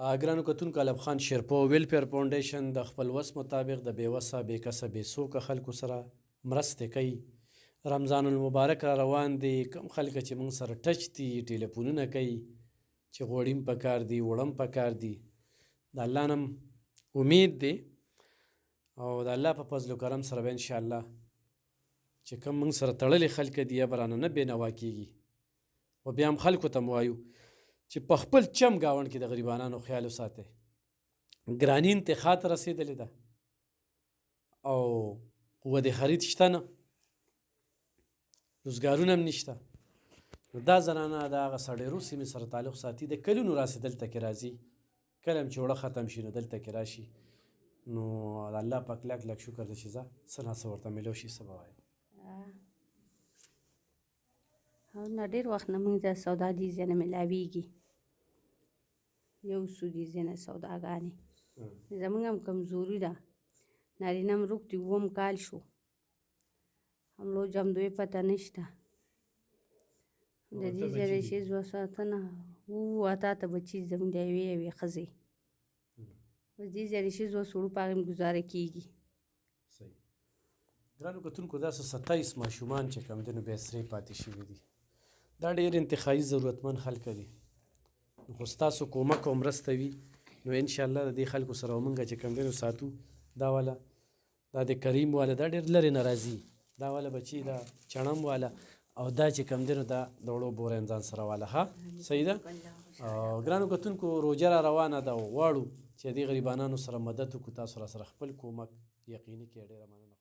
ګرانو کتونکو علب خان شیرپو ویلفیر فاونډیشن د خپل وس مطابق د بې وسه بې کسه بې څوکه خلکو سره مرستې کوي. رمضان المبارک را روان دی. کم خلک چې موږ سره ټچ دي ټلیفونونه کوي چې غوړي م پکار دي وړه م پکار دي. د الله نه امید دی او د الله په فضل و کرم سره به انشاءالله چې کوم موږ سره تړلي خلک دي یا به رانه نه بېنوا کېږي. و بیا هم خلکو ته م وایو چې په خپل چم ګاونډ کې د غریبانانو خیال وساتئ. ګراني انتخا ته رسېدلې ده او قوت خرید شته نه، روزګارونه هم نشته. نو دا زنانه د هغه سړېرو سیمې سره تعلق ساتي، د کلونو راسې دلته کې راځي، کله هم چې اوړه ختم شي نو دلته کې راشي. نو د الله پاک لک لک شکر دی چې زه څه ناڅه ورته میلو شي څه به وایم. نه ډېر وخت نه موږ ته سودا دې ځای نه میلاویږي، یو څو دې ځای نه سوداګانې زموږ هم کمزوري ده. نارینه هم روغ دي، اووم کال شو، حملو جمدوی پته نشته. د دې ځای د ښځو ساتنه اووه اته اته بچي زموږ د یوې ښځې، اوس دې ځای د ښځو سړو په هغې ګزاره کېږي. صحیح. ګرانو کتونکو داسې 27 ماشومان چې کوم دي نو بیا سرې پاتې شوي دي. دا ډېر انتخایي ضرورتمند خلک دي. نو خو ستاسو کومک او مرسته وي نو انشاءالله د دې خلکو سره به موږ چې کوم دی نو ساتو. دا والا دا د کریم والا دا ډېر لرې نه راځي، دا والا بچي دا چڼم والا او دا چې کوم دی نو دا د وړو بوریم ځان سره والا. ها صحیح ده. ګرانو کتونکو روژه را روانه ده او غواړو چې دې غریبانانو سره مدد وکړو. تاسو را سره خپل کومک یقیني کړئ. ډېره مننه.